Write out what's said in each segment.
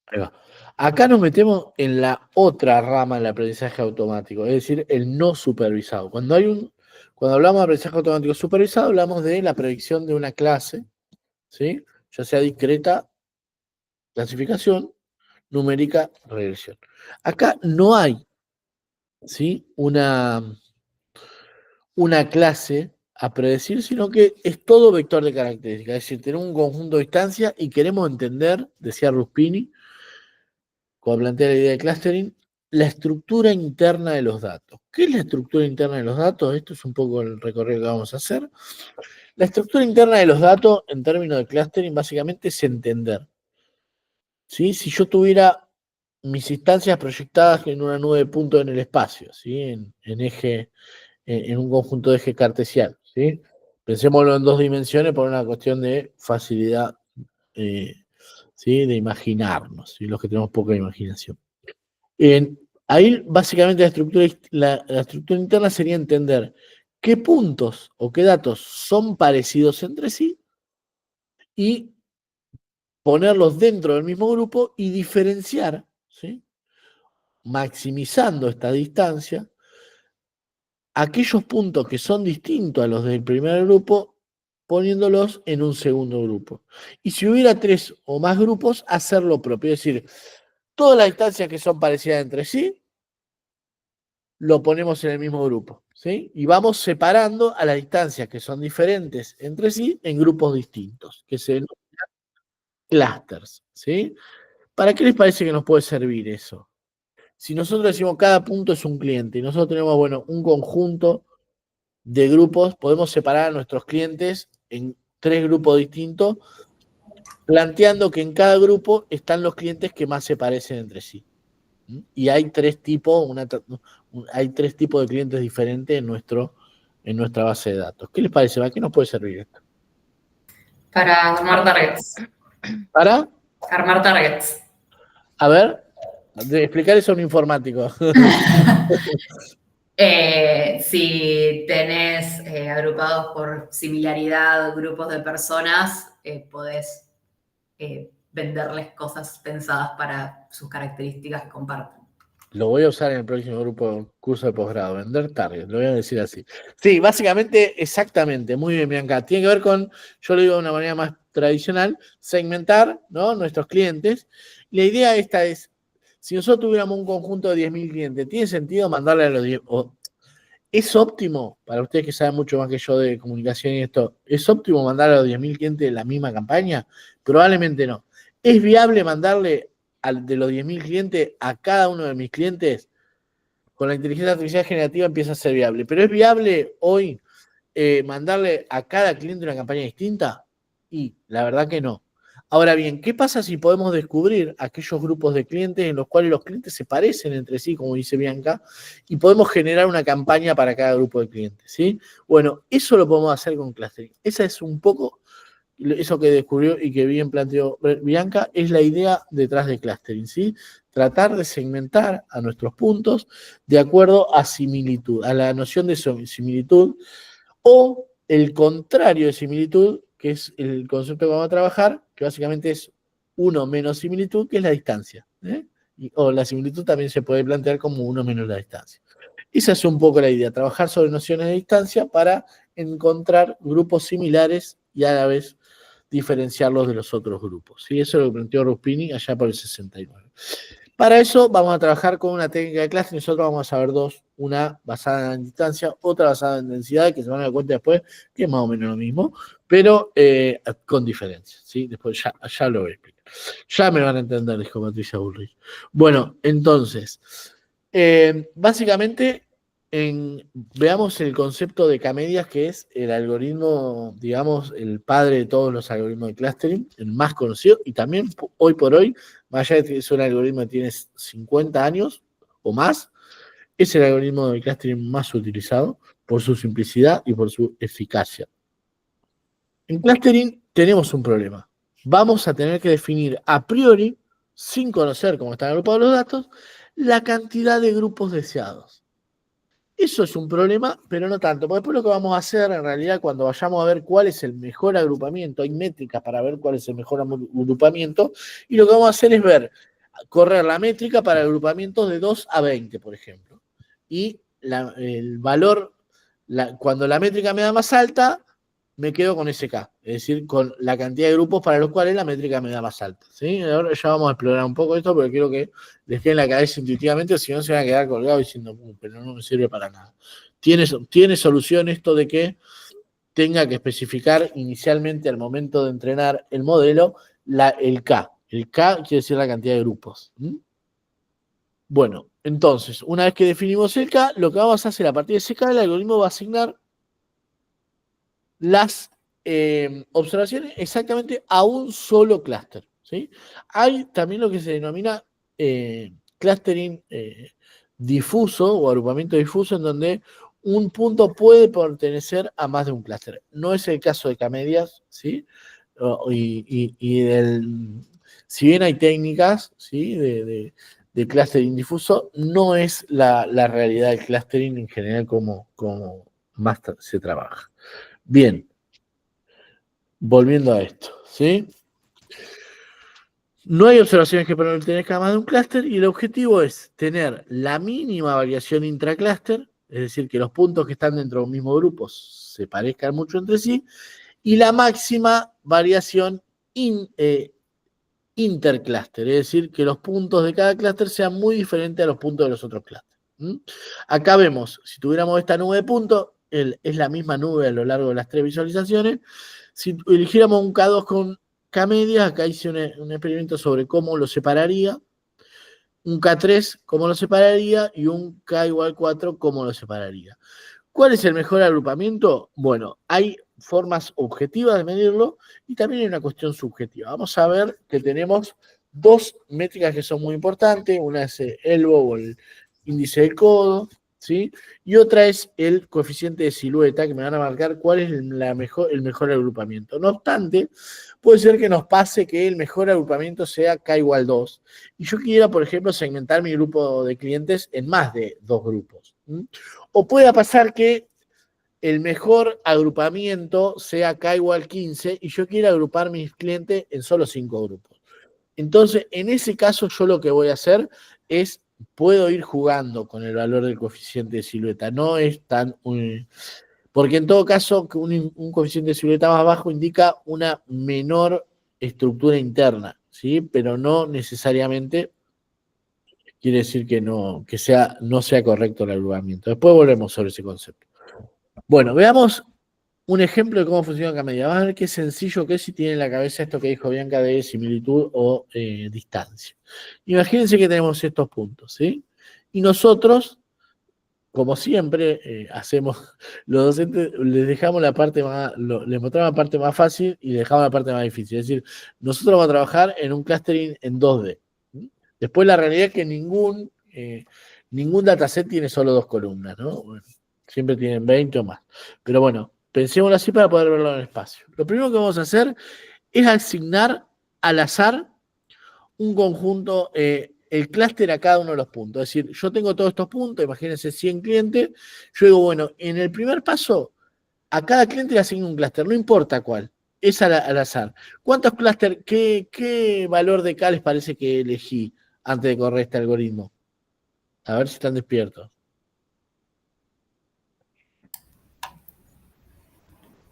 Ahí va. Acá nos metemos en la otra rama del aprendizaje automático, es decir, el no supervisado. Cuando hablamos de aprendizaje automático supervisado, hablamos de la predicción de una clase, ¿sí? Ya sea discreta, clasificación, numérica, regresión. Acá no hay, ¿sí? Una clase a predecir, sino que es todo vector de características. Es decir, tenemos un conjunto de instancias y queremos entender, decía Ruspini, cuando plantea la idea de clustering, la estructura interna de los datos. ¿Qué es la estructura interna de los datos? Esto es un poco el recorrido que vamos a hacer. La estructura interna de los datos, en términos de clustering, básicamente es entender. ¿Sí? Si yo tuviera mis instancias proyectadas en una nube de puntos en el espacio, ¿sí? En un conjunto de eje cartesiano, ¿sí? Pensémoslo en dos dimensiones por una cuestión de facilidad, eh, ¿sí? De imaginarnos, ¿sí? Los que tenemos poca imaginación. Ahí básicamente la estructura interna sería entender qué puntos o qué datos son parecidos entre sí y ponerlos dentro del mismo grupo y diferenciar, ¿sí? Maximizando esta distancia, aquellos puntos que son distintos a los del primer grupo, poniéndolos en un segundo grupo. Y si hubiera 3 o más grupos, hacer lo propio. Es decir, todas las distancias que son parecidas entre sí, lo ponemos en el mismo grupo, ¿sí? Y vamos separando a las distancias que son diferentes entre sí en grupos distintos, que se denominan clusters, ¿sí? ¿Para qué les parece que nos puede servir eso? Si nosotros decimos cada punto es un cliente y nosotros tenemos, bueno, un conjunto de grupos, podemos separar a nuestros clientes en 3 grupos distintos, planteando que en cada grupo están los clientes que más se parecen entre sí. Y hay 3 tipos, hay 3 tipos de clientes diferentes en nuestra base de datos. ¿Qué les parece? ¿Para qué nos puede servir esto? Para armar targets. Para, Armar targets. a ver, explicar eso a un informático. Si tenés agrupados por similaridad grupos de personas, podés venderles cosas pensadas para sus características que comparten. Lo voy a usar en el próximo curso de posgrado, vender target, lo voy a decir así. Sí, básicamente, exactamente, muy bien, Bianca. Tiene que ver con, yo lo digo de una manera más tradicional, segmentar, ¿no? Nuestros clientes. La idea esta es, si nosotros tuviéramos un conjunto de 10.000 clientes, ¿tiene sentido mandarle a los 10? ¿Es óptimo, para ustedes que saben mucho más que yo de comunicación y esto, ¿es óptimo mandar a los 10.000 clientes la misma campaña? Probablemente no. ¿Es viable mandarle de los 10.000 clientes a cada uno de mis clientes? Con la inteligencia artificial generativa empieza a ser viable. ¿Pero es viable hoy mandarle a cada cliente una campaña distinta? Y la verdad que no. Ahora bien, ¿qué pasa si podemos descubrir aquellos grupos de clientes en los cuales los clientes se parecen entre sí, como dice Bianca, y podemos generar una campaña para cada grupo de clientes? ¿Sí? Bueno, eso lo podemos hacer con clustering. Esa es un poco eso que descubrió y que bien planteó Bianca, es la idea detrás de clustering, ¿sí? Tratar de segmentar a nuestros puntos de acuerdo a similitud, a la noción de similitud, o el contrario de similitud, que es el concepto que vamos a trabajar, que básicamente es uno menos similitud, que es la distancia. O la similitud también se puede plantear como uno menos la distancia. Esa es un poco la idea, trabajar sobre nociones de distancia para encontrar grupos similares y a la vez diferenciarlos de los otros grupos. ¿Sí? Eso es lo que planteó Ruspini allá por el 69. Para eso vamos a trabajar con una técnica de clase. Nosotros vamos a ver dos, una basada en distancia, otra basada en densidad, que se van a dar cuenta después que es más o menos lo mismo, pero con diferencias. ¿Sí? Después ya lo voy a explicar. Ya me van a entender, dijo Patricia Bullrich. Bueno, entonces, básicamente veamos el concepto de K-medias, que es el algoritmo, digamos, el padre de todos los algoritmos de clustering, el más conocido, y también hoy por hoy, más allá de que es un algoritmo que tiene 50 años o más, es el algoritmo de clustering más utilizado por su simplicidad y por su eficacia. En clustering tenemos un problema. Vamos a tener que definir a priori, sin conocer cómo están agrupados los datos, la cantidad de grupos deseados. Eso es un problema, pero no tanto, porque después lo que vamos a hacer en realidad cuando vayamos a ver cuál es el mejor agrupamiento, hay métricas para ver cuál es el mejor agrupamiento, y lo que vamos a hacer es ver correr la métrica para agrupamientos de 2 a 20, por ejemplo. Y el valor, cuando la métrica me da más alta, me quedo con ese K, es decir, con la cantidad de grupos para los cuales la métrica me da más alta. ¿Sí? Ahora ya vamos a explorar un poco esto, porque quiero que les quede en la cabeza intuitivamente, si no se van a quedar colgados diciendo, pero no me sirve para nada. Tiene solución esto de que tenga que especificar inicialmente al momento de entrenar el modelo el K. El K quiere decir la cantidad de grupos. Bueno, entonces, una vez que definimos el K, lo que vamos a hacer a partir de ese K, el algoritmo va a asignar las observaciones exactamente a un solo clúster. ¿Sí? Hay también lo que se denomina clustering difuso o agrupamiento difuso, en donde un punto puede pertenecer a más de un clúster. No es el caso de K-medias, ¿sí? Si bien hay técnicas, ¿sí? de clustering difuso, no es la realidad del clustering en general como más se trabaja. Bien, volviendo a esto, ¿sí? No hay observaciones que pertenezcan a más de un clúster y el objetivo es tener la mínima variación intraclúster, es decir, que los puntos que están dentro de un mismo grupo se parezcan mucho entre sí, y la máxima variación interclúster, es decir, que los puntos de cada clúster sean muy diferentes a los puntos de los otros clústeres. Acá vemos, si tuviéramos esta nube de puntos, es la misma nube a lo largo de las 3 visualizaciones. Si eligiéramos un K2 con K-medias, acá hice un experimento sobre cómo lo separaría, un K3 cómo lo separaría y un K igual 4 cómo lo separaría. ¿Cuál es el mejor agrupamiento? Bueno, hay formas objetivas de medirlo y también hay una cuestión subjetiva. Vamos a ver que tenemos 2 métricas que son muy importantes. Una es el ELBO o el índice del codo, ¿sí? Y otra es el coeficiente de silueta, que me van a marcar cuál es el mejor agrupamiento. No obstante, puede ser que nos pase que el mejor agrupamiento sea K igual 2. Y yo quiera, por ejemplo, segmentar mi grupo de clientes en más de 2 grupos. O pueda pasar que el mejor agrupamiento sea K igual 15 y yo quiera agrupar mis clientes en solo 5 grupos. Entonces, en ese caso, yo lo que voy a hacer es, puedo ir jugando con el valor del coeficiente de silueta. No es tan... porque en todo caso, un coeficiente de silueta más bajo indica una menor estructura interna, ¿sí? Pero no necesariamente quiere decir que no sea correcto el agrupamiento. Después volvemos sobre ese concepto. Bueno, veamos un ejemplo de cómo funciona K-media. Vamos a ver qué sencillo que es si tiene en la cabeza esto que dijo Bianca de similitud o distancia. Imagínense que tenemos estos puntos, ¿sí? Y nosotros, como siempre, hacemos, los docentes les dejamos la parte les mostramos la parte más fácil y les dejamos la parte más difícil. Es decir, nosotros vamos a trabajar en un clustering en 2D. Después la realidad es que ningún dataset tiene solo 2 columnas, ¿no? Bueno, siempre tienen 20 o más. Pero bueno, pensémoslo así para poder verlo en el espacio. Lo primero que vamos a hacer es asignar al azar un conjunto, el clúster a cada uno de los puntos. Es decir, yo tengo todos estos puntos, imagínense 100 clientes. Yo digo, bueno, en el primer paso, a cada cliente le asigno un clúster, no importa cuál. Es al azar. ¿Cuántos clústeres, qué valor de K les parece que elegí antes de correr este algoritmo? A ver si están despiertos.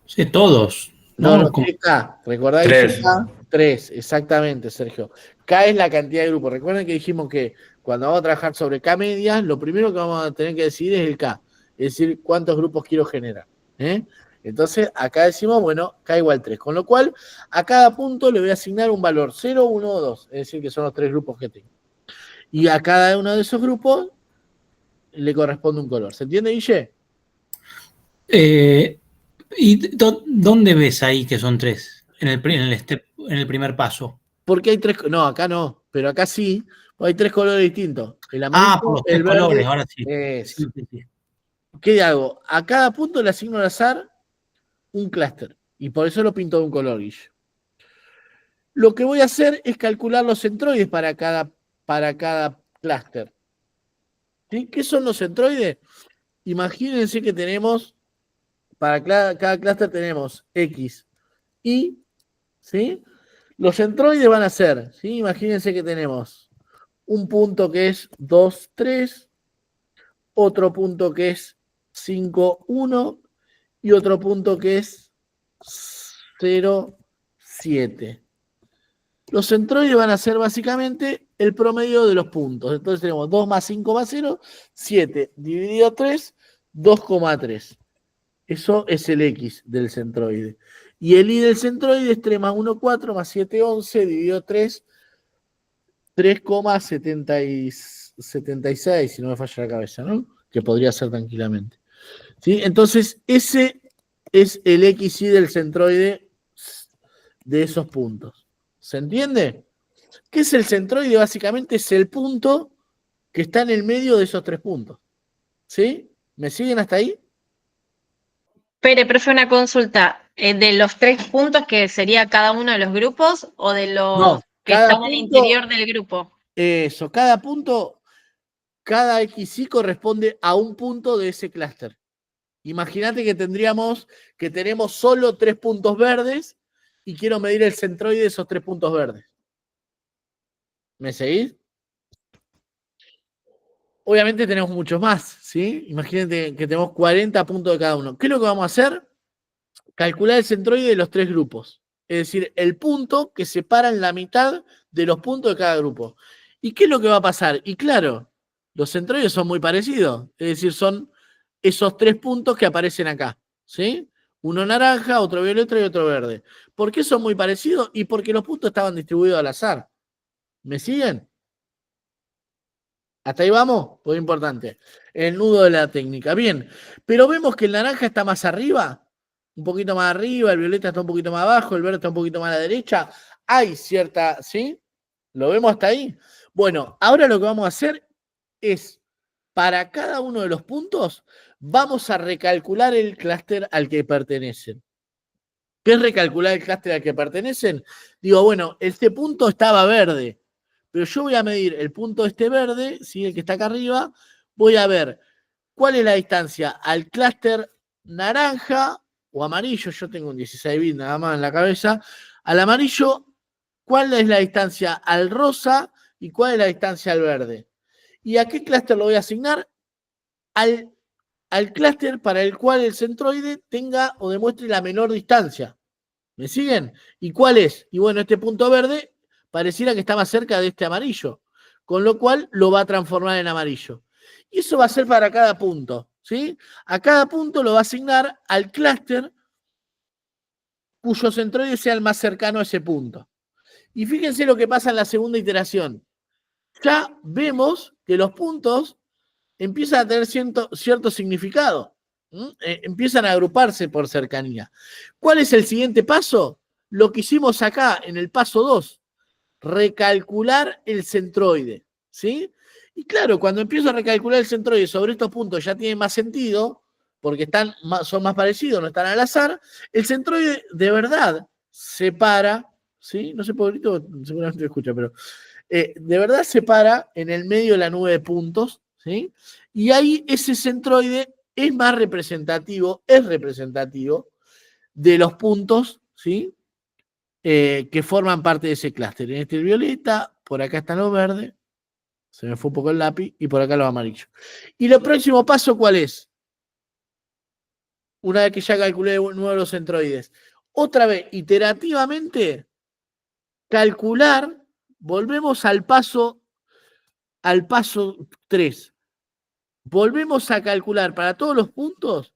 Sí, todos. No, Como K. ¿Recordá que dije K? 3, exactamente, Sergio. K es la cantidad de grupos. Recuerden que dijimos que cuando vamos a trabajar sobre K medias, lo primero que vamos a tener que decidir es el K. Es decir, cuántos grupos quiero generar. Entonces, acá decimos, bueno, K igual 3. Con lo cual, a cada punto le voy a asignar un valor 0, 1 o 2. Es decir, que son los 3 grupos que tengo. Y a cada uno de esos grupos le corresponde un color. ¿Se entiende, Guille? ¿Y dónde ves ahí que son 3? En el primer paso. Porque hay 3, no, acá no, pero acá sí, hay 3 colores distintos. El amarillo, Por los el 3 verde, colores, ahora sí. es. Sí. ¿Qué hago? A cada punto le asigno al azar un clúster. Y por eso lo pinto de un color, Guille. Lo que voy a hacer es calcular los centroides para cada clúster. ¿Sí? ¿Qué son los centroides? Imagínense que tenemos, para cada clúster tenemos X, Y, ¿sí? Los centroides van a ser, ¿sí? Imagínense que tenemos un punto que es 2, 3, otro punto que es 5, 1 y otro punto que es 0, 7. Los centroides van a ser básicamente el promedio de los puntos. Entonces tenemos 2 más 5 más 0, 7 dividido 3, 2,3. Eso es el X del centroide. Y el Y del centroide es 3 más 1, 4 más 7, 11 dividido 3, 3,76, si no me falla la cabeza, ¿no? Que podría ser tranquilamente. ¿Sí? Entonces, ese es el XY del centroide de esos puntos. ¿Se entiende? ¿Qué es el centroide? Básicamente es el punto que está en el medio de esos tres puntos. ¿Sí? ¿Me siguen hasta ahí? Profe, una consulta. ¿De los 3 puntos que sería cada uno de los grupos o de los No, que cada están al punto, interior del grupo? eso, cada punto, cada XY corresponde a un punto de ese clúster. Imagínate que tenemos solo 3 puntos verdes y quiero medir el centroide de esos 3 puntos verdes. ¿Me seguís? Obviamente tenemos muchos más, ¿sí? Imagínate que tenemos 40 puntos de cada uno. ¿Qué es lo que vamos a hacer? Calcular el centroide de los 3 grupos. Es decir, el punto que separa en la mitad de los puntos de cada grupo. ¿Y qué es lo que va a pasar? Y claro, los centroides son muy parecidos. Es decir, son esos 3 puntos que aparecen acá, ¿sí? Uno naranja, otro violeta y otro verde. ¿Por qué son muy parecidos? Y porque los puntos estaban distribuidos al azar. ¿Me siguen? ¿Hasta ahí vamos? Muy importante. El nudo de la técnica. Bien, pero vemos que el naranja está más arriba, un poquito más arriba, el violeta está un poquito más abajo, el verde está un poquito más a la derecha. Hay cierta, ¿sí? ¿Lo vemos hasta ahí? Bueno, ahora lo que vamos a hacer es, para cada uno de los puntos, vamos a recalcular el clúster al que pertenecen. ¿Qué es recalcular el clúster al que pertenecen? Digo, bueno, este punto estaba verde, pero yo voy a medir el punto este verde, ¿sí? El que está acá arriba, voy a ver cuál es la distancia al clúster naranja o amarillo, yo tengo un 16 bit nada más en la cabeza, al amarillo, cuál es la distancia al rosa y cuál es la distancia al verde. ¿Y a qué clúster lo voy a asignar? Al clúster para el cual el centroide tenga o demuestre la menor distancia. ¿Me siguen? ¿Y cuál es? Y bueno, este punto verde pareciera que está más cerca de este amarillo, con lo cual lo va a transformar en amarillo. Y eso va a ser para cada punto, ¿sí? A cada punto lo va a asignar al clúster cuyo centroide sea el más cercano a ese punto. Y fíjense lo que pasa en la segunda iteración. Ya vemos que los puntos empiezan a tener cierto significado. Empiezan a agruparse por cercanía. ¿Cuál es el siguiente paso? Lo que hicimos acá en el paso 2, recalcular el centroide, ¿sí? Y claro, cuando empiezo a recalcular el centroide sobre estos puntos ya tiene más sentido, porque son más parecidos, no están al azar, el centroide de verdad separa, ¿sí? No sé por qué seguramente lo escucha, pero de verdad separa en el medio de la nube de puntos, ¿sí? Y ahí ese centroide es representativo de los puntos, ¿sí? Que forman parte de ese clúster. En este el violeta, por acá están los verdes, se me fue un poco el lápiz, y por acá los amarillos. ¿Y el próximo paso cuál es? Una vez que ya calculé nuevo los centroides. Otra vez, iterativamente, calcular, volvemos al paso 3. Volvemos a calcular para todos los puntos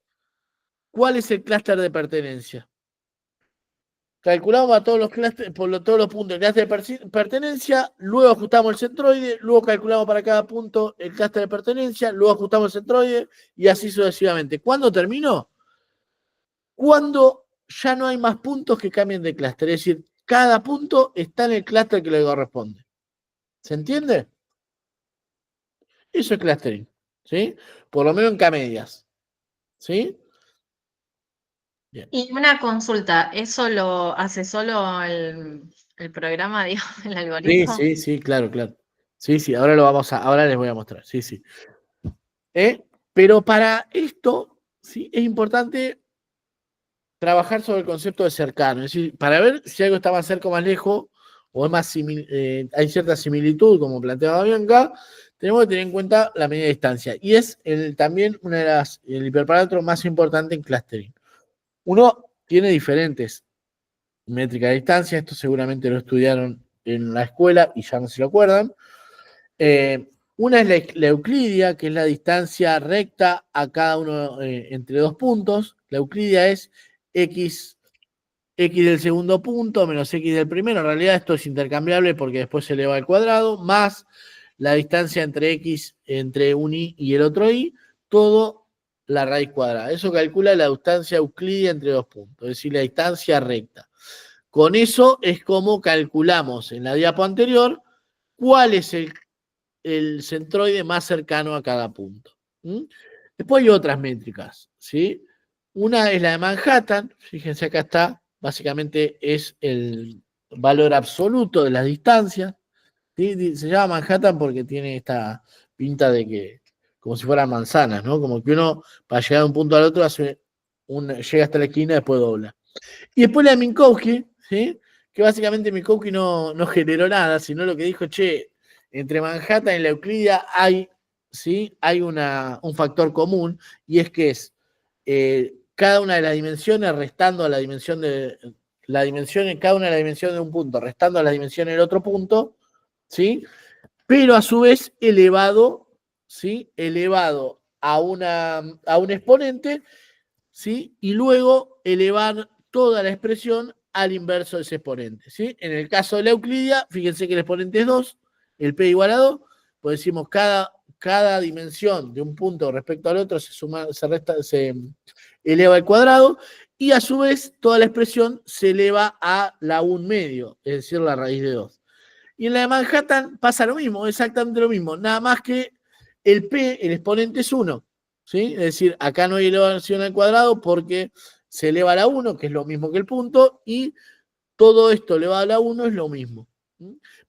cuál es el clúster de pertenencia. Calculamos a todos los clústeres, todos los puntos el clúster de pertenencia, luego ajustamos el centroide, luego calculamos para cada punto el clúster de pertenencia, luego ajustamos el centroide y así sucesivamente. ¿Cuándo termino? Cuando ya no hay más puntos que cambien de clúster, es decir, cada punto está en el clúster que le corresponde. ¿Se entiende? Eso es clustering, ¿sí? Por lo menos en K-medias, ¿sí? Bien. Y una consulta, ¿eso lo hace solo el programa, digamos, el algoritmo? Sí, claro. Sí, ahora les voy a mostrar, sí. Pero para esto, sí, es importante trabajar sobre el concepto de cercano, es decir, para ver si algo está más cerca o más lejos, o es más hay cierta similitud, como planteaba Bianca, tenemos que tener en cuenta la medida de distancia. Y es también el hiperparámetro más importante en clustering. Uno tiene diferentes métricas de distancia, esto seguramente lo estudiaron en la escuela y ya no se lo acuerdan. Una es la euclidia, que es la distancia recta a cada uno entre dos puntos. La euclidia es x del segundo punto menos x del primero. En realidad esto es intercambiable porque después se eleva al cuadrado, más la distancia entre x, entre un y el otro y, todo la raíz cuadrada. Eso calcula la distancia euclidia entre dos puntos, es decir, la distancia recta. Con eso es como calculamos en la diapo anterior cuál es el centroide más cercano a cada punto. Después hay otras métricas, ¿sí? Una es la de Manhattan, fíjense acá está, básicamente es el valor absoluto de las distancias, ¿sí? Se llama Manhattan porque tiene esta pinta de que, como si fueran manzanas, ¿no? Como que uno, para llegar de un punto al otro, llega hasta la esquina y después dobla. Y después la de Minkowski, ¿sí? Que básicamente Minkowski no generó nada, sino lo que dijo, che, entre Manhattan y la Euclidia ¿sí? Hay un factor común, y es que es cada una de las dimensiones restando a la dimensión cada una de las dimensiones de un punto, restando a las dimensiones del otro punto, ¿sí? Pero a su vez elevado, ¿sí? Elevado a un exponente, ¿sí? Y luego elevar toda la expresión al inverso de ese exponente, ¿sí? En el caso de la Euclidia, fíjense que el exponente es 2, el p igual a 2, pues decimos cada dimensión de un punto respecto al otro se eleva al cuadrado, y a su vez toda la expresión se eleva a la 1 medio, es decir, la raíz de 2. Y en la de Manhattan pasa lo mismo, exactamente lo mismo, nada más que el p, el exponente es 1, ¿sí? Es decir, acá no hay elevación al cuadrado porque se eleva a la 1, que es lo mismo que el punto, y todo esto elevado a la 1 es lo mismo.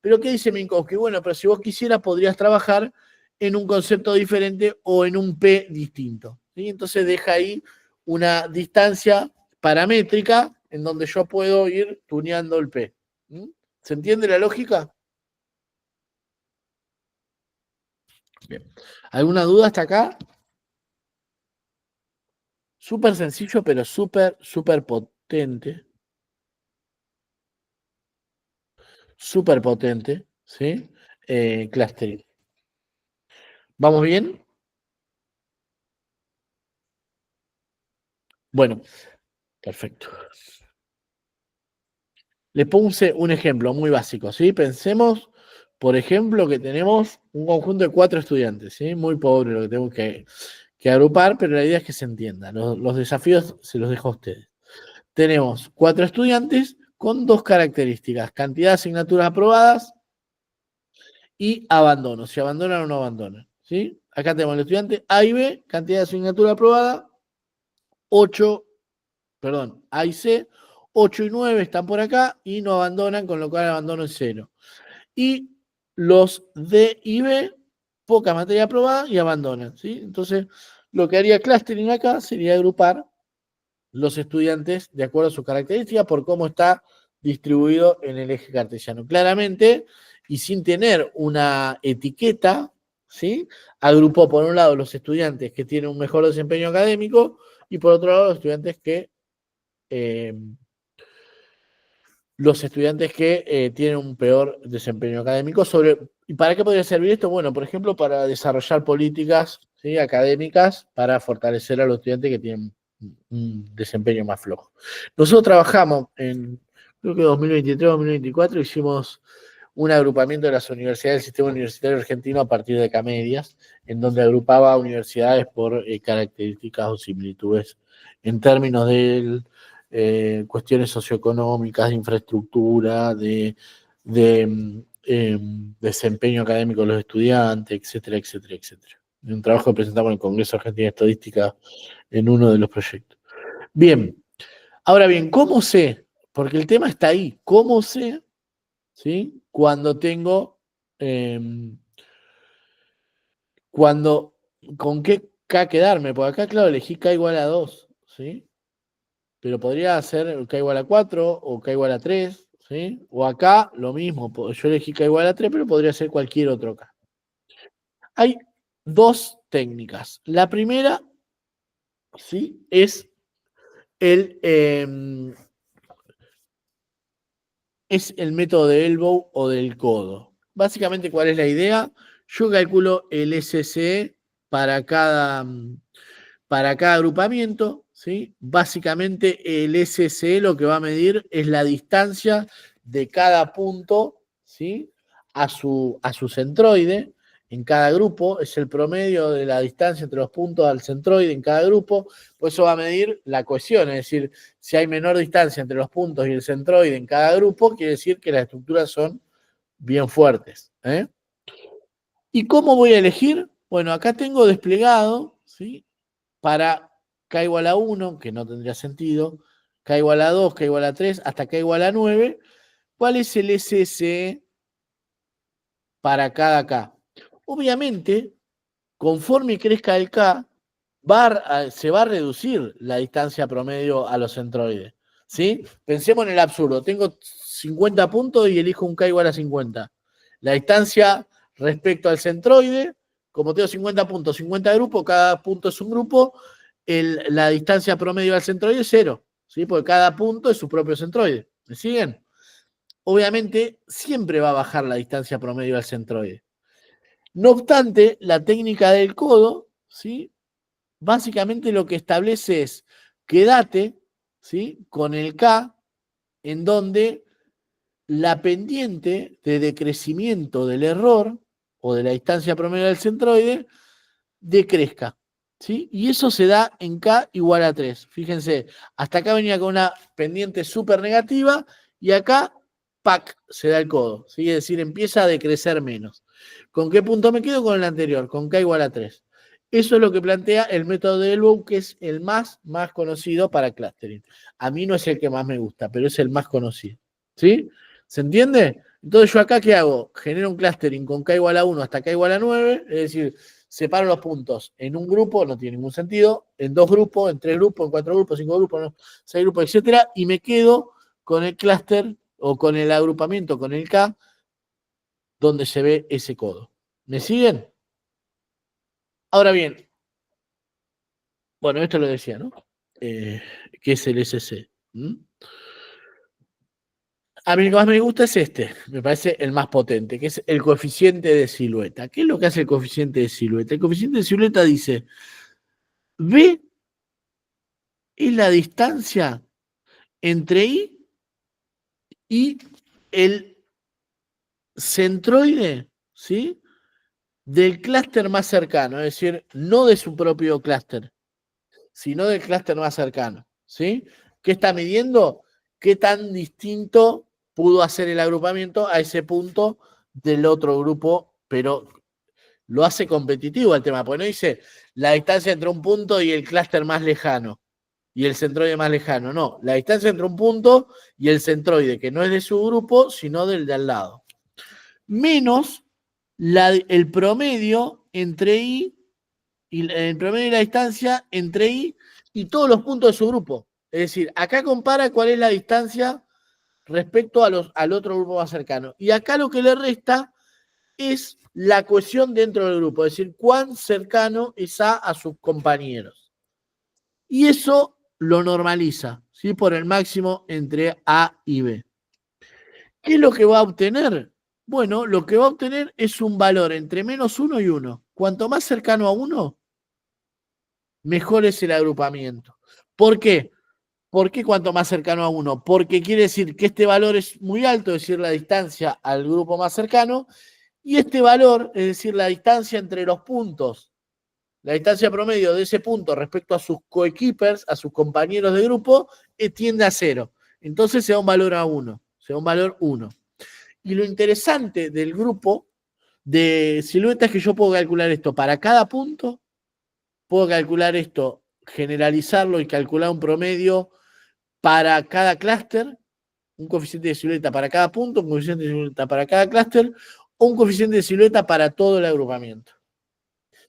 Pero ¿qué dice Minkowski? Bueno, pero si vos quisieras podrías trabajar en un concepto diferente o en un p distinto, ¿sí? Entonces deja ahí una distancia paramétrica en donde yo puedo ir tuneando el p. ¿Se entiende la lógica? Bien. ¿Alguna duda hasta acá? Súper sencillo, pero súper potente. Súper potente, ¿sí? Clustering. ¿Vamos bien? Bueno, perfecto. Le puse un ejemplo muy básico, ¿sí? Pensemos, por ejemplo, que tenemos un conjunto de 4 estudiantes, ¿sí? Muy pobre lo que tenemos que agrupar, pero la idea es que se entienda. Los desafíos se los dejo a ustedes. Tenemos 4 estudiantes con 2 características: cantidad de asignaturas aprobadas y abandono, si abandonan o no abandonan, ¿sí? Acá tenemos el estudiante A y B, cantidad de asignatura aprobada, 8, perdón, A y C, 8 y 9 están por acá y no abandonan, con lo cual el abandono es 0. Y los D y B, poca materia aprobada y abandonan, ¿sí? Entonces, lo que haría clustering acá sería agrupar los estudiantes de acuerdo a sus características por cómo está distribuido en el eje cartesiano. Claramente, y sin tener una etiqueta, ¿sí? Agrupó por un lado los estudiantes que tienen un mejor desempeño académico y por otro lado los estudiantes que tienen un peor desempeño académico. ¿Y para qué podría servir esto? Bueno, por ejemplo, para desarrollar políticas, ¿sí? Académicas para fortalecer a los estudiantes que tienen un desempeño más flojo. Nosotros trabajamos creo que 2023-2024, hicimos un agrupamiento de las universidades del sistema universitario argentino a partir de Camedias, en donde agrupaba universidades por características o similitudes en términos de cuestiones socioeconómicas, de infraestructura, de desempeño académico de los estudiantes, etcétera, etcétera, etcétera. Un trabajo que presentamos en el Congreso Argentino de Estadística en uno de los proyectos. Bien, ahora bien, ¿cómo sé? Porque el tema está ahí. ¿Cómo sé, ¿sí? Cuando tengo, con qué K quedarme? Porque acá, claro, elegí K igual a 2, ¿sí? Pero podría ser K igual a 4 o K igual a 3, ¿sí? O acá lo mismo, yo elegí K igual a 3, pero podría ser cualquier otro K. Hay dos técnicas. La primera, ¿sí? Es el método de elbow o del codo. Básicamente, ¿cuál es la idea? Yo calculo el SCE para cada agrupamiento, ¿sí? Básicamente el SCE lo que va a medir es la distancia de cada punto, ¿sí? a su centroide en cada grupo, es el promedio de la distancia entre los puntos al centroide en cada grupo, pues eso va a medir la cohesión, es decir, si hay menor distancia entre los puntos y el centroide en cada grupo, quiere decir que las estructuras son bien fuertes. ¿Y cómo voy a elegir? Bueno, acá tengo desplegado, ¿sí? Para K igual a 1, que no tendría sentido, K igual a 2, K igual a 3, hasta K igual a 9, ¿cuál es el SSE para cada K? Obviamente, conforme crezca el K, se va a reducir la distancia promedio a los centroides, ¿sí? Pensemos en el absurdo, tengo 50 puntos y elijo un K igual a 50. La distancia respecto al centroide, como tengo 50 puntos, 50 grupos, cada punto es un grupo, la distancia promedio al centroide es 0, ¿sí? Porque cada punto es su propio centroide. ¿Me siguen? Obviamente, siempre va a bajar la distancia promedio al centroide. No obstante, la técnica del codo, ¿sí? Básicamente lo que establece es quédate, ¿sí? Con el K en donde la pendiente de decrecimiento del error o de la distancia promedio del centroide decrezca, ¿sí? Y eso se da en K igual a 3. Fíjense, hasta acá venía con una pendiente súper negativa y acá, ¡pac!, se da el codo, ¿sí? Es decir, empieza a decrecer menos. ¿Con qué punto me quedo? Con el anterior, con K igual a 3. Eso es lo que plantea el método de Elbow, que es el más conocido para clustering. A mí no es el que más me gusta, pero es el más conocido, ¿sí? ¿Se entiende? Entonces yo acá, ¿qué hago? Genero un clustering con K igual a 1 hasta K igual a 9, es decir, separo los puntos en un grupo, no tiene ningún sentido, en 2 grupos, en 3 grupos, en 4 grupos, 5 grupos, 6 grupos, etcétera, y me quedo con el clúster o con el agrupamiento, con el K, donde se ve ese codo. ¿Me siguen? Ahora bien, bueno, esto lo decía, ¿no? Que es el SC. A mí lo que más me gusta es este, me parece el más potente, que es el coeficiente de silueta. ¿Qué es lo que hace el coeficiente de silueta? El coeficiente de silueta dice, B es la distancia entre I y el centroide, ¿sí? Del clúster más cercano, es decir, no de su propio clúster, sino del clúster más cercano, ¿sí? ¿Qué está midiendo? ¿Qué tan distinto pudo hacer el agrupamiento a ese punto del otro grupo? Pero lo hace competitivo el tema, porque no dice la distancia entre un punto y el clúster más lejano y el centroide más lejano. No, la distancia entre un punto y el centroide, que no es de su grupo, sino del de al lado. Menos el promedio entre I, y el promedio de la distancia entre I y todos los puntos de su grupo. Es decir, acá compara cuál es la distancia respecto al otro grupo más cercano. Y acá lo que le resta es la cohesión dentro del grupo, es decir, cuán cercano es a sus compañeros. Y eso lo normaliza, ¿sí? Por el máximo entre A y B. ¿Qué es lo que va a obtener? Bueno, lo que va a obtener es un valor entre -1 y 1. Cuanto más cercano a 1, mejor es el agrupamiento. ¿Por qué? ¿Por qué cuanto más cercano a 1? Porque quiere decir que este valor es muy alto, es decir, la distancia al grupo más cercano, y este valor, es decir, la distancia entre los puntos, la distancia promedio de ese punto respecto a sus coequippers, a sus compañeros de grupo, tiende a 0. Entonces se da un valor a 1, se da un valor 1. Y lo interesante del grupo de siluetas es que yo puedo calcular esto para cada punto, puedo calcular esto, generalizarlo y calcular un promedio para cada clúster, un coeficiente de silueta para cada punto, un coeficiente de silueta para cada clúster, o un coeficiente de silueta para todo el agrupamiento.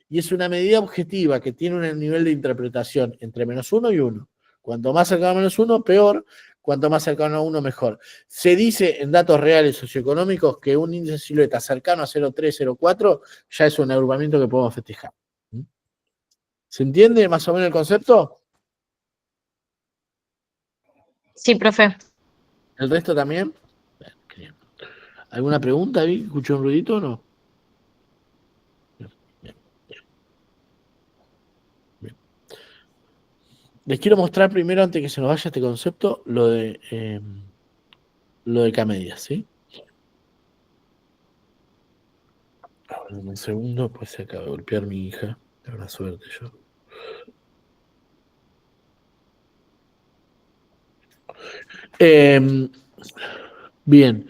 Y es una medida objetiva que tiene un nivel de interpretación entre -1 y 1. Cuanto más cercano a -1, peor. Cuanto más cercano a 1, mejor. Se dice en datos reales socioeconómicos que un índice de silueta cercano a 0,3, 0,4 ya es un agrupamiento que podemos festejar. ¿Se entiende más o menos el concepto? Sí, profe. ¿El resto también? Bien. ¿Alguna pregunta? ¿Escuché un ruidito o no? Bien. Bien. Les quiero mostrar primero, antes que se nos vaya este concepto, lo de K-medias, ¿sí? Ahora, un segundo, pues se acaba de golpear mi hija. De verdad, suerte yo. Bien.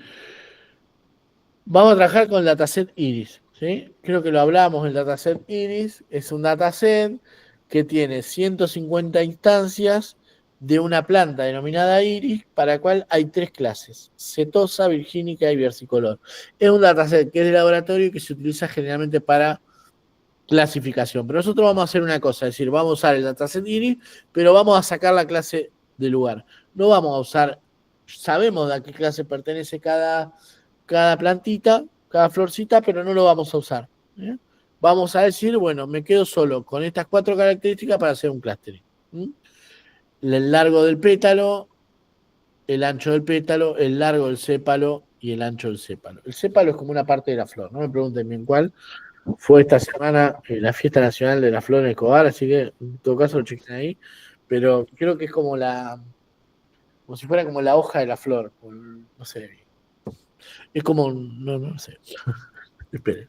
Vamos a trabajar con el dataset Iris, ¿sí? Creo que lo hablamos, el dataset Iris es un dataset que tiene 150 instancias de una planta denominada Iris, para la cual hay 3 clases: setosa, virgínica y versicolor. Es un dataset que es de laboratorio y que se utiliza generalmente para clasificación. Pero nosotros vamos a hacer una cosa, es decir, vamos a usar el dataset Iris, pero vamos a sacar la clase de lugar. No vamos a usar, sabemos a qué clase pertenece cada plantita, cada florcita, pero no lo vamos a usar. ¿Eh? Vamos a decir, bueno, me quedo solo con estas 4 características para hacer un clustering. El largo del pétalo, el ancho del pétalo, el largo del sépalo y el ancho del sépalo. El sépalo es como una parte de la flor, no me pregunten bien cuál. Fue esta semana la fiesta nacional de la flor en Escobar, así que en todo caso lo chequen ahí. Pero creo que es como si fuera como la hoja de la flor. No sé. Es como, no sé. Espere.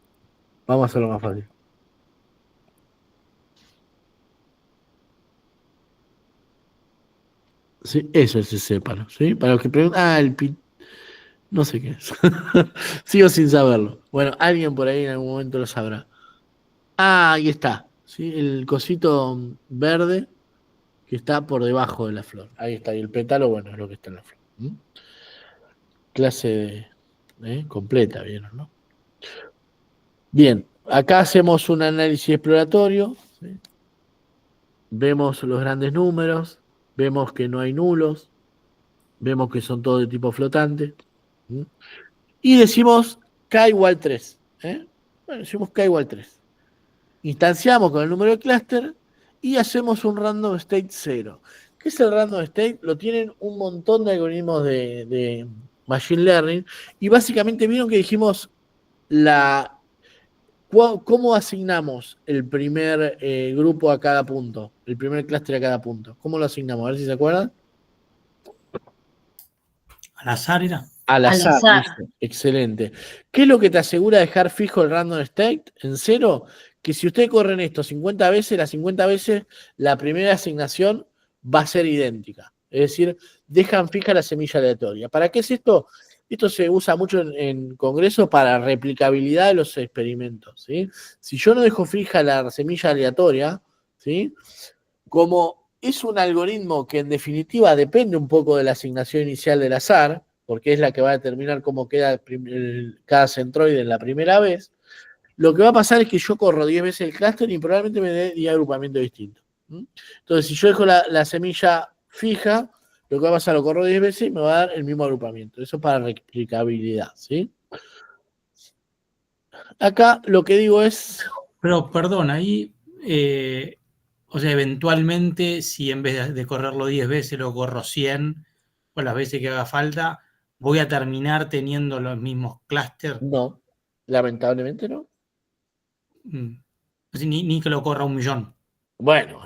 Vamos a hacerlo más fácil. Sí, eso es el sépalo, ¿sí? Para los que preguntan, no sé qué es. Sigo sin saberlo. Bueno, alguien por ahí en algún momento lo sabrá. Ahí está, ¿sí? El cosito verde que está por debajo de la flor. Ahí está, y el pétalo, bueno, es lo que está en la flor. Clase completa, ¿vieron, no? Bien, acá hacemos un análisis exploratorio, ¿sí? Vemos los grandes números, vemos que no hay nulos, vemos que son todos de tipo flotante, ¿sí? Y decimos K igual 3. Bueno, decimos K igual 3. Instanciamos con el número de clúster y hacemos un random state 0. ¿Qué es el random state? Lo tienen un montón de algoritmos de machine learning, y básicamente vieron que dijimos cómo asignamos el primer grupo a cada punto, el primer clúster a cada punto. ¿Cómo lo asignamos? A ver si se acuerdan. ¿Al azar era? Al Al azar, azar. listo. Excelente. ¿Qué es lo que te asegura dejar fijo el random state en 0? Que si ustedes corren esto 50 veces, las 50 veces la primera asignación va a ser idéntica. Es decir, dejan fija la semilla aleatoria. ¿Para qué es esto? Esto se usa mucho en Congreso para replicabilidad de los experimentos, ¿sí? Si yo no dejo fija la semilla aleatoria, ¿sí? Como es un algoritmo que en definitiva depende un poco de la asignación inicial del azar, porque es la que va a determinar cómo queda cada centroide en la primera vez, lo que va a pasar es que yo corro 10 veces el clúster y probablemente me dé 10 agrupamientos distintos. Entonces, si yo dejo la semilla fija, lo que va a pasar, lo corro 10 veces y me va a dar el mismo agrupamiento. Eso es para replicabilidad, ¿sí? Acá lo que digo es... Pero, perdón, ahí, o sea, eventualmente, si en vez de correrlo 10 veces lo corro 100, o las veces que haga falta, voy a terminar teniendo los mismos clústeres. No, lamentablemente no. Ni que lo corra 1.000.000. Bueno,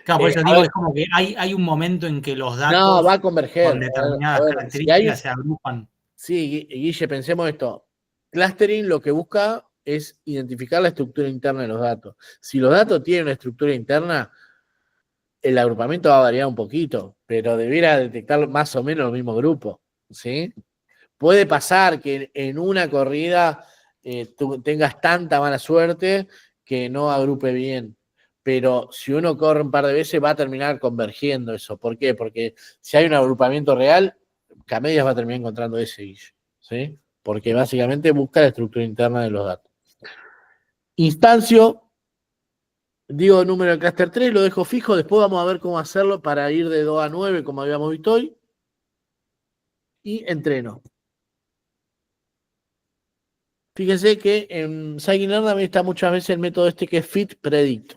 Claro, por eso digo, es como que hay un momento en que los no, va datos a converger. con determinadas Si hay características se agrupan. Sí, Guille, pensemos esto. Clustering lo que busca es identificar la estructura interna de los datos. Si los datos tienen una estructura interna, el agrupamiento va a variar un poquito, pero debiera detectar más o menos los mismos grupos, ¿sí? Puede pasar que en una corrida tú tengas tanta mala suerte que no agrupe bien, pero si uno corre un par de veces va a terminar convergiendo eso. ¿Por qué? Porque si hay un agrupamiento real, K-medias va a terminar encontrando ese, Guille, ¿sí? Porque básicamente busca la estructura interna de los datos. Instancio, digo número de clúster 3, lo dejo fijo, después vamos a ver cómo hacerlo para ir de 2 a 9, como habíamos visto hoy. y entreno. Fíjense que en Scikit-Learn también está muchas veces el método este que es fit predict.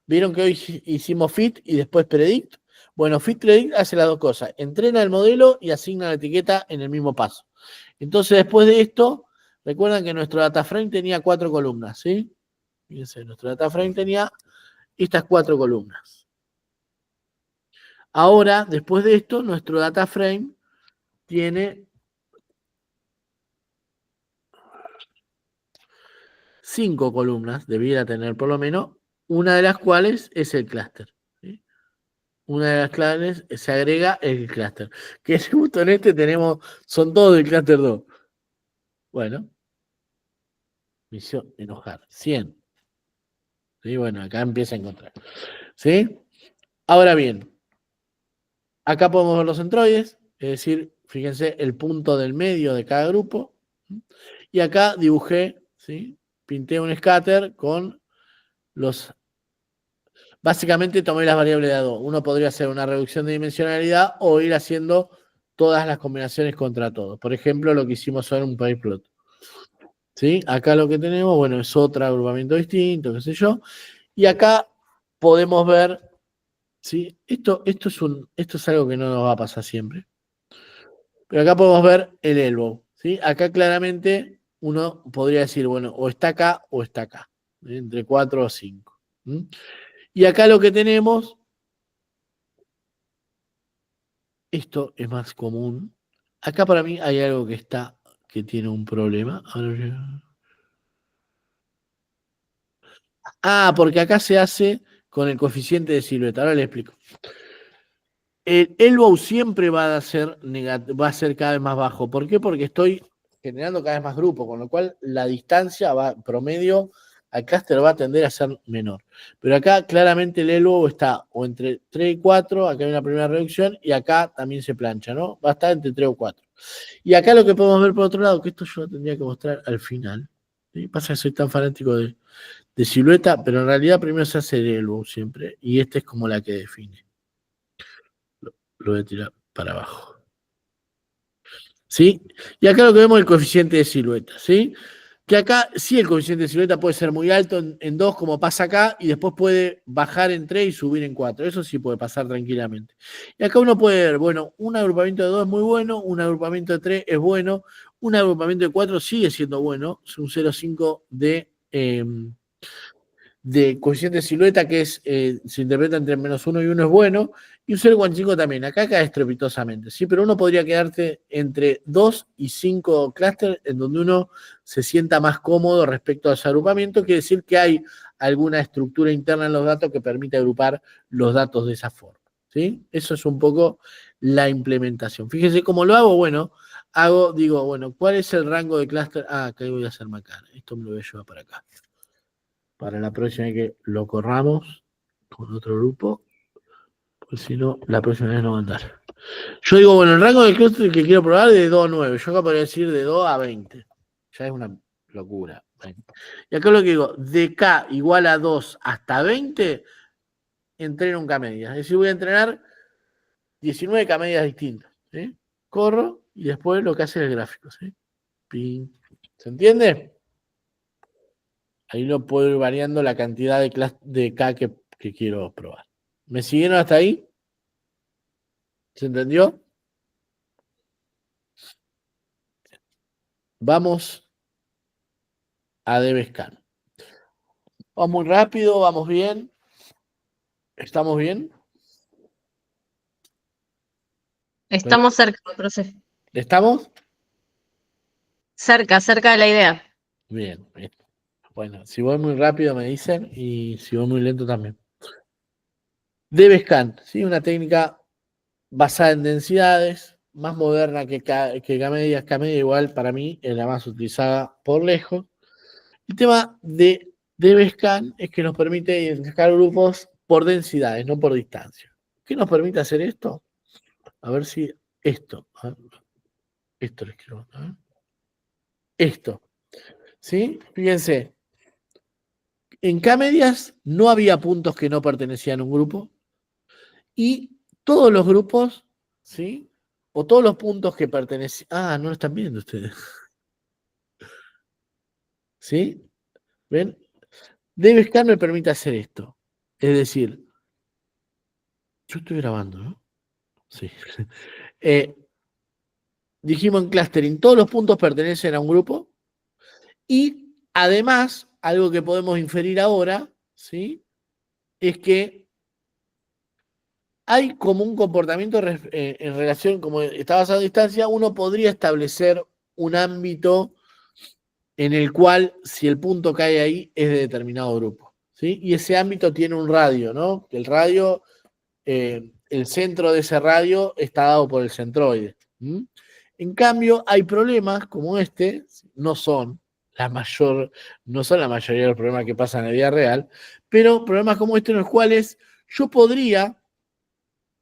Vieron que hoy hicimos fit y después predict. Bueno, fit predict hace las dos cosas. Entrena el modelo y asigna la etiqueta en el mismo paso. Entonces, después de esto, recuerdan que nuestro data frame tenía 4 columnas, ¿sí? Fíjense, nuestro data frame tenía estas 4 columnas. Ahora, después de esto, nuestro data frame tiene 5 columnas, debiera tener por lo menos, una de las cuales es el clúster. ¿Sí? Una de las claves se agrega el clúster. Que justo en este tenemos, son todos del clúster 2. Bueno, misión enojar, 100. ¿Sí? Bueno, acá empieza a encontrar. ¿Sí? Ahora bien, acá podemos ver los centroides, es decir, fíjense el punto del medio de cada grupo. Y acá dibujé, ¿sí? Pinté un scatter con los... Básicamente tomé las variables de A2. Uno podría hacer una reducción de dimensionalidad o ir haciendo todas las combinaciones contra todos. Por ejemplo, lo que hicimos ahora en un pipeplot. ¿Sí? Acá lo que tenemos, bueno, es otro agrupamiento distinto, qué sé yo. Y acá podemos ver, ¿sí? Esto es algo que no nos va a pasar siempre. Pero acá podemos ver el elbow, ¿sí? Acá claramente uno podría decir, bueno, o está acá o está acá. ¿Sí? Entre 4 o 5. Y acá lo que tenemos, esto es más común. Acá para mí hay algo que tiene un problema. Porque acá se hace con el coeficiente de silueta. Ahora le explico. El elbow siempre va a ser cada vez más bajo. ¿Por qué? Porque estoy generando cada vez más grupos, con lo cual la distancia promedio al clúster va a tender a ser menor. Pero acá claramente el elbow está o entre 3 y 4, acá hay una primera reducción, y acá también se plancha, ¿no? Va a estar entre 3 o 4. Y acá lo que podemos ver por otro lado, que esto yo lo tendría que mostrar al final. ¿Sí? Pasa que soy tan fanático de silueta, pero en realidad primero se hace el elbow siempre, y esta es como la que define. Lo voy a tirar para abajo. ¿Sí? Y acá lo que vemos es el coeficiente de silueta, ¿sí? Que acá sí el coeficiente de silueta puede ser muy alto en 2, como pasa acá, y después puede bajar en 3 y subir en 4. Eso sí puede pasar tranquilamente. Y acá uno puede ver, bueno, un agrupamiento de 2 es muy bueno, un agrupamiento de 3 es bueno, un agrupamiento de 4 sigue siendo bueno, es un 0,5 de coeficiente de silueta, que se interpreta entre -1 y 1 es bueno, y un 0,45 también. Acá cae estrepitosamente, ¿sí? Pero uno podría quedarse entre 2 y 5 clústeres en donde uno se sienta más cómodo respecto a ese agrupamiento. Quiere decir que hay alguna estructura interna en los datos que permite agrupar los datos de esa forma, ¿sí? Eso es un poco la implementación. Fíjense cómo lo hago. Bueno, digo, bueno, ¿cuál es el rango de clúster? Acá voy a hacer macana. Esto me lo voy a llevar para acá. Para la próxima vez que lo corramos con otro grupo, pues si no, la próxima vez no va a andar. Yo digo, bueno, el rango de clúster que quiero probar es de 2 a 9. Yo acá podría decir de 2 a 20. Ya es una locura. 20. Y acá lo que digo, de K igual a 2 hasta 20, entreno un K-media. Es decir, voy a entrenar 19 K-medias distintas. ¿Sí? Corro y después lo que hace el gráfico. ¿Sí? Pin. ¿Se entiende? Ahí lo puedo ir variando la cantidad de K que quiero probar. ¿Me siguieron hasta ahí? ¿Se entendió? Vamos a DBScan. Vamos muy rápido, vamos bien. ¿Estamos bien? Estamos cerca, profe. ¿Estamos? Cerca de la idea. Bien, bien. Bueno, si voy muy rápido me dicen y si voy muy lento también. DBScan, ¿sí? Una técnica basada en densidades, más moderna que K-media. K-media igual para mí es la más utilizada por lejos. El tema de DBScan es que nos permite identificar grupos por densidades, no por distancia. ¿Qué nos permite hacer esto? A ver si esto. Esto les quiero mostrar. Esto. ¿Sí? Fíjense. En K-medias no había puntos que no pertenecían a un grupo. Y todos los grupos, ¿sí? o todos los puntos que pertenecen... Ah, no lo están viendo ustedes. ¿Sí? ¿Ven? DBSCAN me permite hacer esto. Es decir, yo estoy grabando, ¿no? Sí. Dijimos en clustering, todos los puntos pertenecen a un grupo y además, algo que podemos inferir ahora, ¿sí? Es que hay como un comportamiento en relación, como está basado en distancia, uno podría establecer un ámbito en el cual, si el punto cae ahí, es de determinado grupo, ¿sí? Y ese ámbito tiene un radio, ¿no? El radio, el centro de ese radio está dado por el centroide. ¿Mm? En cambio, hay problemas como este, no son la mayoría de los problemas que pasan en la vida real, pero problemas como este en los cuales yo podría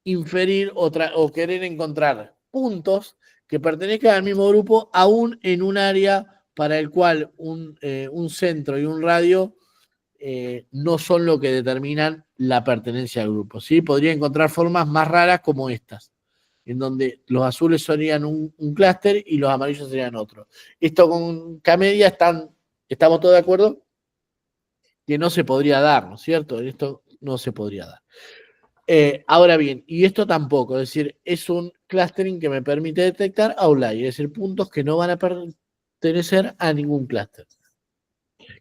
inferir o querer encontrar puntos que pertenezcan al mismo grupo, aún en un área para el cual un centro y un radio no son lo que determinan la pertenencia al grupo. ¿Sí? Podría encontrar formas más raras como estas, en donde los azules serían un clúster y los amarillos serían otro. Esto con K-media estamos todos de acuerdo que no se podría dar, ¿no es cierto? Esto no se podría dar. Ahora bien, y esto tampoco, es decir, es un clustering que me permite detectar outliers, es decir, puntos que no van a pertenecer a ningún clúster.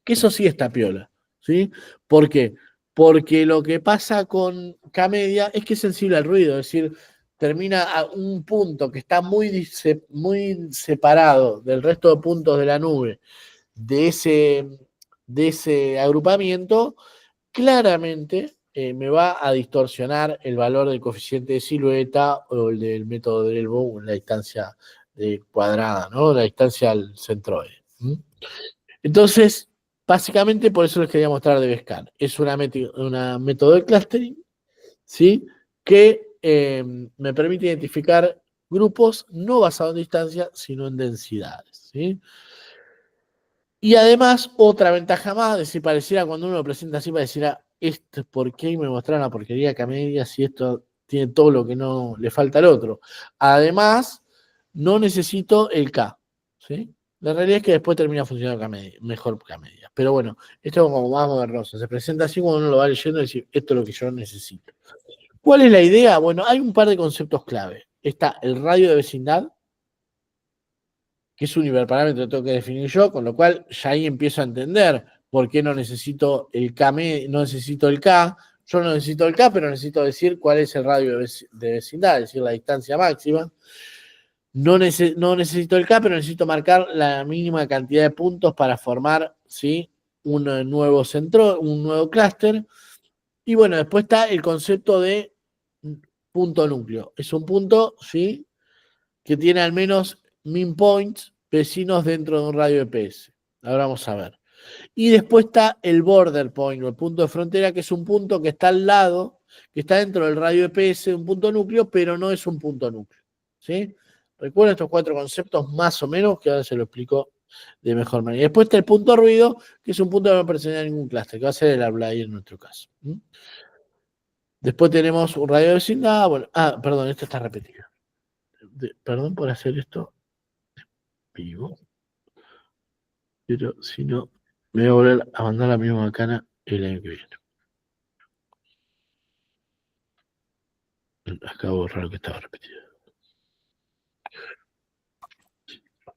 Que eso sí está piola, ¿sí? ¿Por qué? Porque lo que pasa con K-media es que es sensible al ruido, es decir, termina a un punto que está muy separado del resto de puntos de la nube de ese agrupamiento, claramente me va a distorsionar el valor del coeficiente de silueta o el del método de Delbo en la distancia cuadrada, ¿no? La distancia al centroide. Entonces, básicamente por eso les quería mostrar DBSCAN. Es una método de clustering, ¿sí? Que me permite identificar grupos no basados en distancia, sino en densidades, ¿sí? Y además, otra ventaja más, es decir, pareciera cuando uno lo presenta así, pareciera, ¿por qué me mostraron la porquería K-media si esto tiene todo lo que no le falta al otro? Además, no necesito el K, ¿sí? La realidad es que después termina funcionando mejor K-media. Pero bueno, esto es como más modernoso. Se presenta así cuando uno lo va leyendo y dice, esto es lo que yo necesito. ¿Cuál es la idea? Bueno, hay un par de conceptos clave. Está el radio de vecindad, que es un hiperparámetro que tengo que definir yo, con lo cual ya ahí empiezo a entender por qué no necesito el K, no necesito el K. Yo no necesito el K, pero necesito decir cuál es el radio de vecindad, es decir, la distancia máxima. No necesito el K, pero necesito marcar la mínima cantidad de puntos para formar, ¿sí? un nuevo centro, un nuevo clúster. Y bueno, después está el concepto de punto núcleo. Es un punto, ¿sí? que tiene al menos min points vecinos dentro de un radio de PS. Ahora vamos a ver. Y después está el border point, o el punto de frontera, que es un punto que está al lado, que está dentro del radio de PS, un punto núcleo, pero no es un punto núcleo. ¿Sí? Recuerden estos 4 conceptos más o menos, que ahora se lo explico de mejor manera. Y después está el punto ruido, que es un punto que no pertenece a ningún clúster, que va a ser el outlier en nuestro caso. Después tenemos un radio de vecindad. Bueno, perdón, esto está repetido. Perdón por hacer esto vivo, pero si no, me voy a volver a mandar la misma macana el año que viene. Acabo de borrar lo que estaba repetido.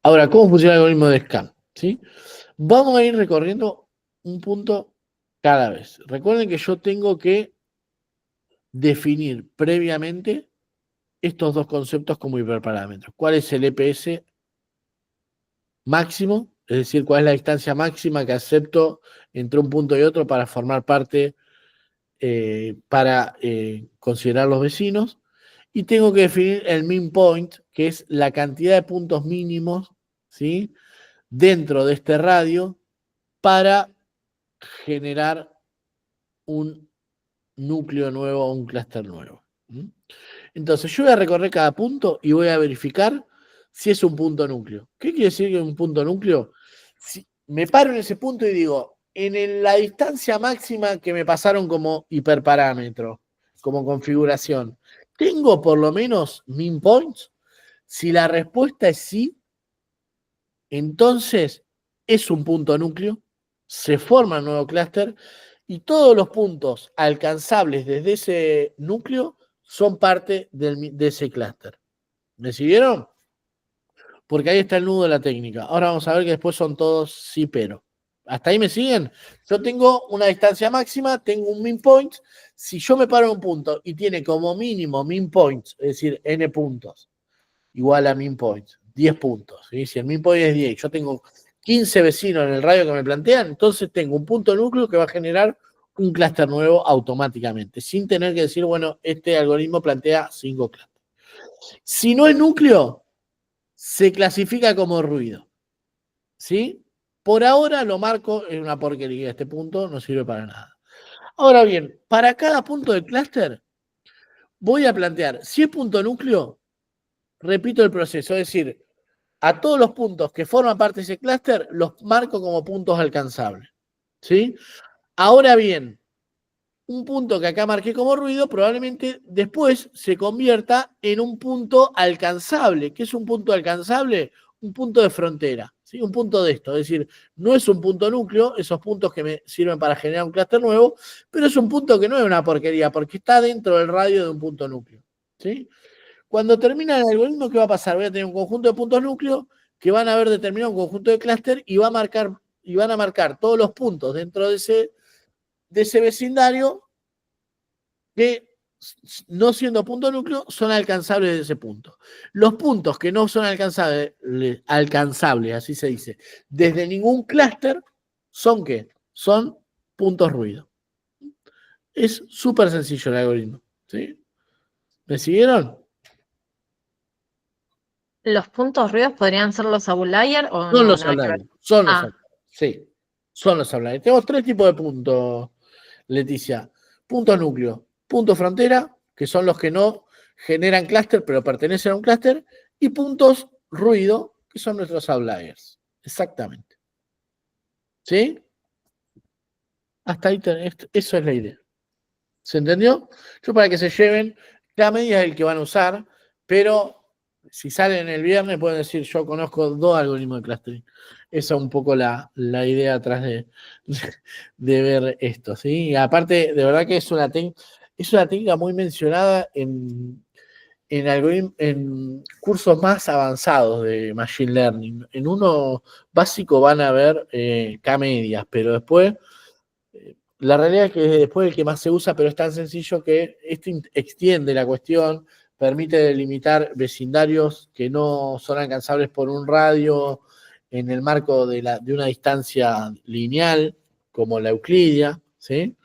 Ahora, ¿cómo funciona el algoritmo de scan? ¿Sí? Vamos a ir recorriendo un punto cada vez. Recuerden que yo tengo que definir previamente estos dos conceptos como hiperparámetros. ¿Cuál es el EPS máximo? Es decir, ¿cuál es la distancia máxima que acepto entre un punto y otro para formar parte, para considerar los vecinos? Y tengo que definir el mean point, que es la cantidad de puntos mínimos, ¿sí? dentro de este radio para generar un núcleo nuevo o un clúster nuevo. Entonces, yo voy a recorrer cada punto y voy a verificar si es un punto núcleo. ¿Qué quiere decir que es un punto núcleo? Si me paro en ese punto y digo, en la distancia máxima que me pasaron como hiperparámetro, como configuración, ¿tengo por lo menos min points? Si la respuesta es sí, entonces es un punto núcleo, se forma un nuevo clúster y todos los puntos alcanzables desde ese núcleo son parte de ese clúster. ¿Me siguieron? Porque ahí está el nudo de la técnica. Ahora vamos a ver que después son todos sí, pero. ¿Hasta ahí me siguen? Yo tengo una distancia máxima, tengo un min point. Si yo me paro en un punto y tiene como mínimo min points, es decir, n puntos, igual a min points, 10 puntos. ¿Sí? Si el min point es 10, yo tengo 15 vecinos en el radio que me plantean, entonces tengo un punto núcleo que va a generar un clúster nuevo automáticamente, sin tener que decir, bueno, este algoritmo plantea 5 clústeres. Si no es núcleo, se clasifica como ruido. ¿Sí? Por ahora lo marco en una porquería. Este punto no sirve para nada. Ahora bien, para cada punto del clúster voy a plantear, si es punto núcleo, repito el proceso, es decir, a todos los puntos que forman parte de ese clúster los marco como puntos alcanzables. ¿Sí? Ahora bien, un punto que acá marqué como ruido probablemente después se convierta en un punto alcanzable. ¿Qué es un punto alcanzable? Un punto de frontera, ¿sí? Un punto de esto. Es decir, no es un punto núcleo, esos puntos que me sirven para generar un clúster nuevo, pero es un punto que no es una porquería, porque está dentro del radio de un punto núcleo. ¿Sí? Cuando termina el algoritmo, ¿qué va a pasar? Voy a tener un conjunto de puntos núcleos que van a haber determinado un conjunto de clúster y van a marcar todos los puntos dentro de ese vecindario que, no siendo punto núcleo, son alcanzables de ese punto. Los puntos que no son alcanzables, así se dice, desde ningún clúster, ¿son qué? Son puntos ruido. Es súper sencillo el algoritmo. ¿Sí? ¿Me siguieron? ¿Los puntos ruidos podrían ser los outliers o Son no? los Nada que ver. outliers. Son los Ah, outliers. Sí, son los outliers. Tenemos 3 tipos de puntos, Leticia. Punto núcleo, punto frontera, que son los que no generan clúster, pero pertenecen a un clúster, y puntos ruido, que son nuestros outliers. Exactamente. ¿Sí? Hasta ahí, eso es la idea. ¿Se entendió? Yo para que se lleven, cada media es el que van a usar, pero si salen el viernes pueden decir, yo conozco 2 algoritmos de clustering. Esa es un poco la idea atrás de ver esto, ¿sí? Y aparte, de verdad que es una técnica muy mencionada en cursos más avanzados de Machine Learning. En uno básico van a ver K-medias, pero después, la realidad es que después el que más se usa, pero es tan sencillo que esto extiende la cuestión, permite delimitar vecindarios que no son alcanzables por un radio en el marco de una distancia lineal, como la euclidia, ¿sí?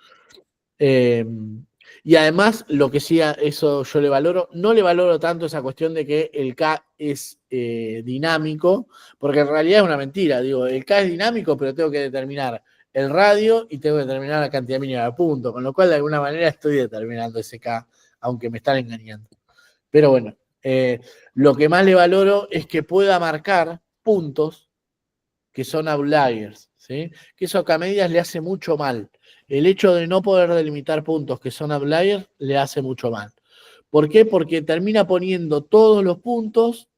Y además, lo que sí, eso yo le valoro, no le valoro tanto esa cuestión de que el K es dinámico, porque en realidad es una mentira. Digo, el K es dinámico, pero tengo que determinar el radio y tengo que determinar la cantidad mínima de puntos, con lo cual de alguna manera estoy determinando ese K, aunque me están engañando. Pero bueno, lo que más le valoro es que pueda marcar puntos que son outliers, ¿sí? Que eso a K-medias le hace mucho mal. El hecho de no poder delimitar puntos que son outliers le hace mucho mal. ¿Por qué? Porque termina poniendo todos los puntos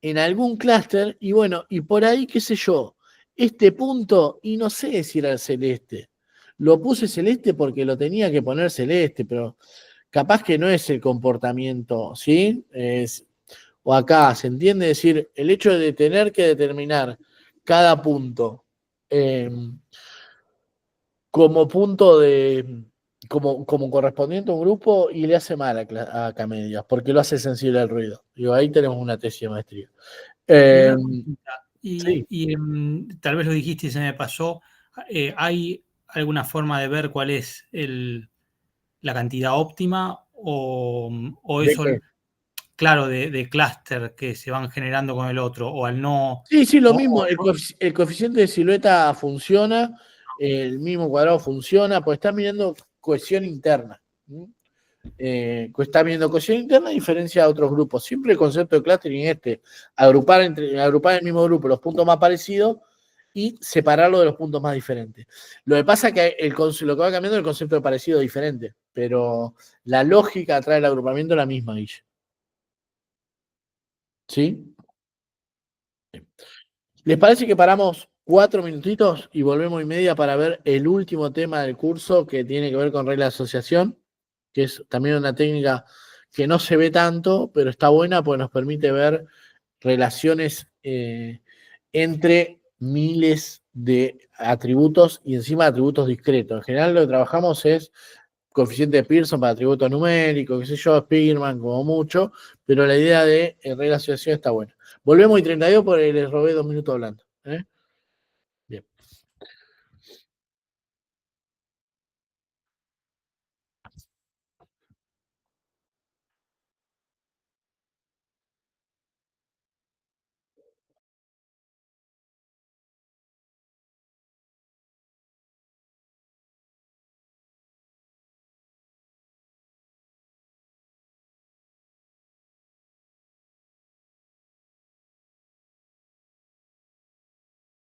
en algún clúster y bueno, y por ahí, qué sé yo, este punto, y no sé si era el celeste. Lo puse celeste porque lo tenía que poner celeste, pero capaz que no es el comportamiento, ¿sí? O acá, ¿se entiende? Es decir, el hecho de tener que determinar cada punto como punto como correspondiente a un grupo y le hace mal a K-medias, porque lo hace sensible al ruido. Digo, ahí tenemos una tesis de maestría. Sí. Tal vez lo dijiste y se me pasó. ¿Hay alguna forma de ver cuál es la cantidad óptima o ¿De eso, qué? claro, de clúster que se van generando con el otro o al no? Sí, lo mismo. El coeficiente de silueta funciona, el mismo cuadrado funciona, pues está midiendo cohesión interna. Está midiendo cohesión interna a diferencia de otros grupos. Siempre el concepto de clustering es agrupar en el mismo grupo los puntos más parecidos y separarlo de los puntos más diferentes. Lo que pasa es que lo que va cambiando es el concepto de parecido diferente, pero la lógica atrás del agrupamiento es la misma, Guille. ¿Sí? ¿Les parece que paramos 4 minutitos y volvemos y media para ver el último tema del curso que tiene que ver con regla de asociación? Que es también una técnica que no se ve tanto, pero está buena porque nos permite ver relaciones entre miles de atributos y encima atributos discretos. En general lo que trabajamos es coeficiente de Pearson para atributos numéricos, qué sé yo, Spearman como mucho, pero la idea de regla de asociación está buena. Volvemos y 32 porque les robé 2 minutos hablando. Bien.